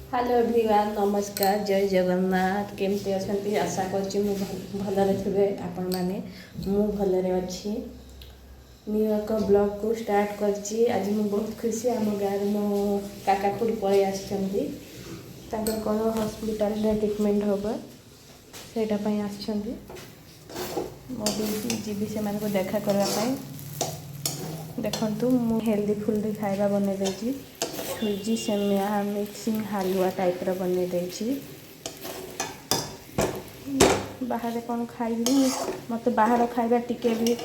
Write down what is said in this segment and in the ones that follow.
Hello everyone नमस्कार जय जगन्नाथ केमती अच्छा आशा करछि भलरे थे आपण मैंने मु भलरे अच्छी न्यू एक ब्लॉग को स्टार्ट करछि। आज मु बहुत खुशी आम गाँव मो काका खुड़ी पलि आछंती कौन हॉस्पिटल ट्रिटमेंट हम सेटापी आछंती जीवी से देखा करने देखु मु हेल्दी फुल्दी खाଇବା बनै देछि सुजी सेमिया मिक्सिंग हलवा टाइप रो बनै देछि। बाहर कौन खाइबी मत बाहर खाଇବା टिके भी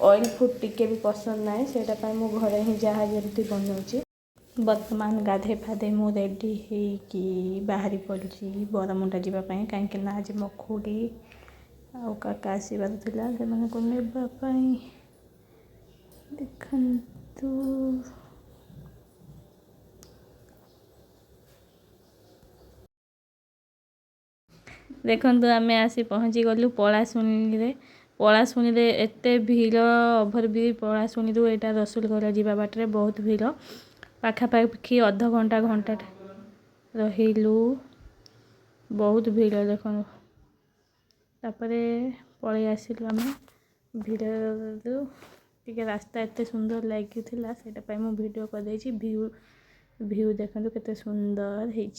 ऑयल फूड टिके भी पसंद ना से मु घरे ही जहाँ जमी बनाऊँगी। वर्तमान गाधे फाधे मु रेडी होगी बाहरी पड़ी बरमुंडा जावाई कहीं आज मो खुड़ी आ काका आसबार था से नापी देखु देखु आम आसी पहुँची गलु पलाशुणी एत भीड़ ओभर ब्रिज पलाशुणी यहाँ रसुलगड़ जावा बाटे बहुत भीड़ पाखापाखि अध घंटा घंटा रहीलु बहुत भीड़ देख तापर पलि आसिलु आम भीड़ टे रास्ता एत सुंदर लगी से वीडियो कर भ्यू भ्यू देखो केते सुंदर है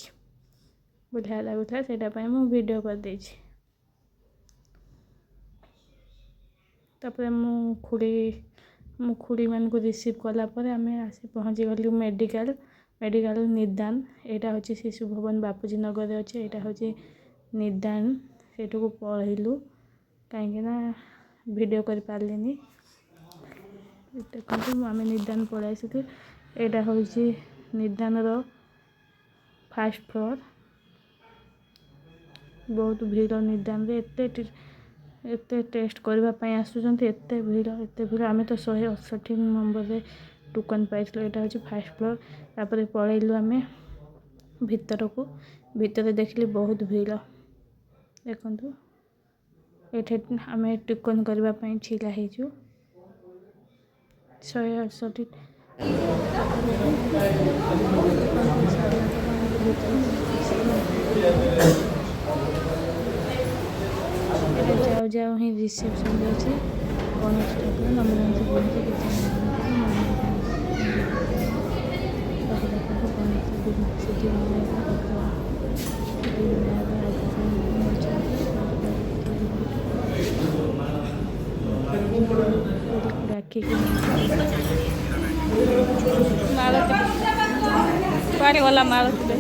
बढ़िया लगुला से वीडियो कर तापर मु खुड़ी मान को रिसीव कलापर आम आसी पहुँची गलु मेडिकल निदान यहाँ हूँ शिशु भवन बापूजी नगर अच्छे यहाँ हूँ निदान सेठू पलू कहीं वीडियो कर पारे देखो आम निदान पलि यहाँ हूँ निदान फास्ट फ्लोर बहुत भीड़ निदान एत टेस्ट करने आसुँच एत भीड़ आम तो 168 नंबर टोकन पाइल यहाँ हूँ फास्ट फ्लोर तापर पलैलु आम भीतर को भीतर देखिले बहुत भीड़ देखु ये आम टोकन करने छिला हो 168 जाओ जाओ ही रिसेप्शन अच्छे गणेश ठाकुर नमरंती राखी मालती गला मालती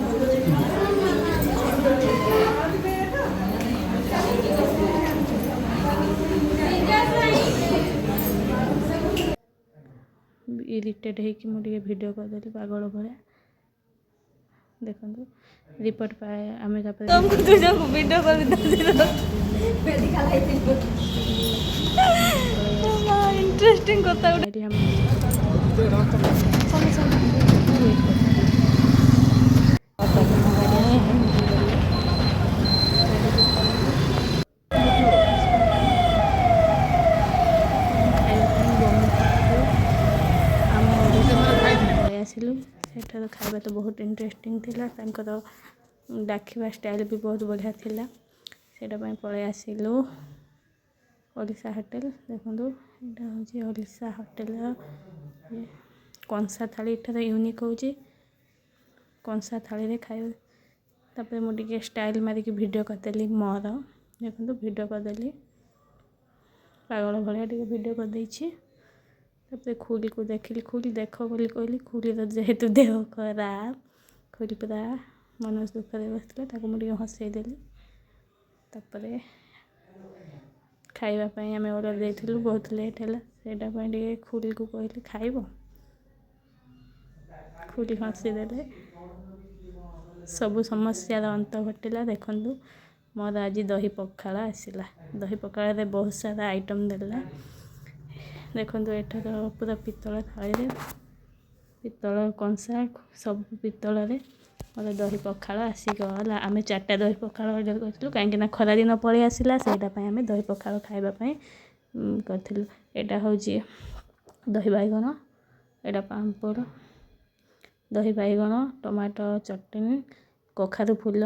इरिटेट होके वीडियो करदेली पागल भाया देखो रिपोर्ट पाए आम वीडियो कर इंटरेस्टिंग कथा आसिलु सेठार खाଇବା तो बहुत इंटरेस्टिंग थिला डाकिबा स्टाइल भी बहुत बढ़िया थिला सेटा पलि आसिलु ओडिशा होटेल देखो यहाँ हूँ ओडिशा होटेल कंसा थाली इठार यूनिक हूँ कंसा थाली खाई तापर मुझे स्टाइल मारिक वीडियो करदेली मोर देखो वीडियो करदेली पागल भाया वीडियो करदे तापर खुड़ी को देखिली खुड़ी देख बोली कहली खुड़ी जेहेतु देह खराब खुड़ी पूरा मन दुखरे बसता मुझे हसईदेली तापर खावाई आम ऑर्डर देलु बहुत लेट है से खुड़ी को कहली खाइब खुड़ी हसीदे सबु समस्या अंत घटला देखु मोर आज दही पखाड़ आसला दही पखाड़ बहुत सारा आइटम देला देखो एठार पूरा पितल थाली पितल कंसा सब पितल मतलब दही पखाड़ आसीगला आम 4टा दही पखाड़ ऑर्डर करूँ कहीं खरा दिन पलि आसला से आम दही पखाड़ खावाई करूँ यहाँ हूँ दही बैगन यहाँ पापड़ दही बैगन टमाटो चटनी कखारु फूल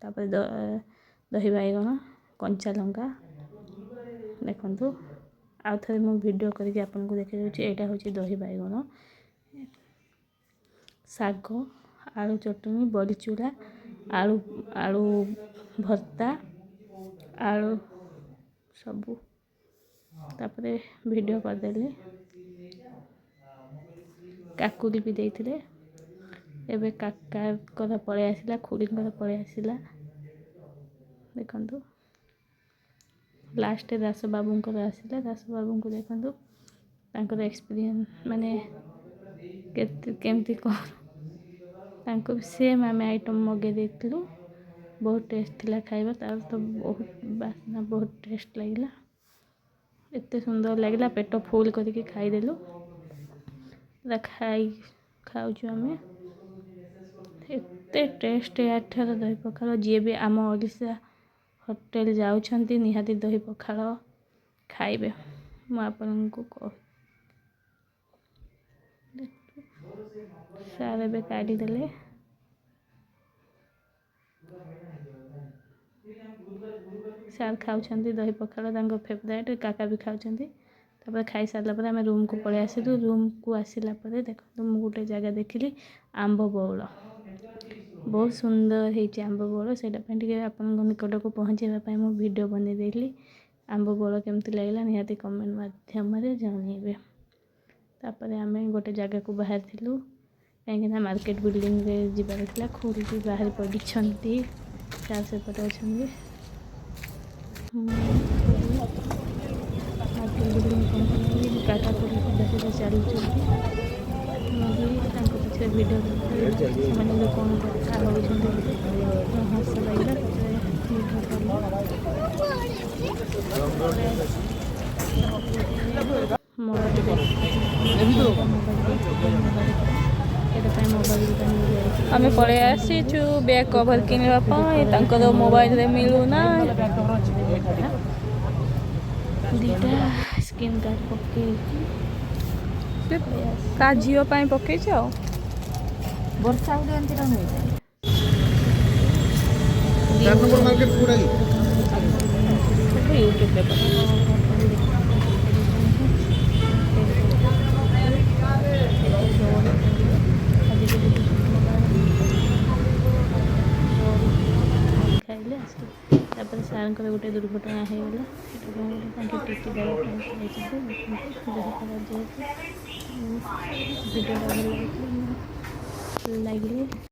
तापर दही बाइगण कंचा लंका देखंतु आउ थे मु वीडियो करके आपन को देखै दउची एटा होची दही बाइगण साग आलू चटनी बड़ी चूड़ा आलू आलू भर्ता आलू सबू तापरे वीडियो कर देली काकुली भी देइथिले एबे काका कथा पळे आसिला खुडी कथा पळे आसिला देखंतु लास्ट दास बाबू को आसिला दास बाबू को देखंतु तांकर एक्सपीरियंस माने केमती को तांको सेम आम आइटम मगे देथिलु बहुत टेस्ट थिला खाइबा तार तो बहुत बासना बहुत टेस्ट लागिला एते सुंदर लागिला पेट फुल करके खाई देलु खाई खाऊछु आमे एते टेस्ट याठार दही पखाल जी भी आम ओडिशा होटेल जाउछंती निहाती दही पखाल खाइबे मु आपनको कह सारे बे काटी देले सार खाउछंती दही पखाल तांको फेवरेट काका भी खाउछंती तापर खाई सारला पर आमे रूम को पळे आसिलु रूम को आसिला पर देखो मु गोटे जगह देखिली आंब बौल बहुत सुंदर हेची आंब बौल सेटा पे टिके आपन निकट को पहुंचेबा पय मु वीडियो बने देली आंब बौल केमती लागला निहाती कमेंट माध्यम रे जणेबे तापर आमे गोटे जगह को बाहर थिलु कहीं मार्केट बिल्डिंग रे जिबार थिला खुरी भी बाहर पड़ी छंती चार से पटे छंती मार्केट बिल्डिंग कंपनी काका खुरी देखि चलु छंती मोदी तांको पछे वीडियो माने लोग कोन का हो छंती हंस लागला आम पड़े आसीचु बैग कवर किनवा मोबाइल रे मिलूना दीटा स्किन कार्ड पके का झील पकई वर्षा यूट्यूब तापर सार गोटे दुर्घटना हो गला टीटी वीडियो लगे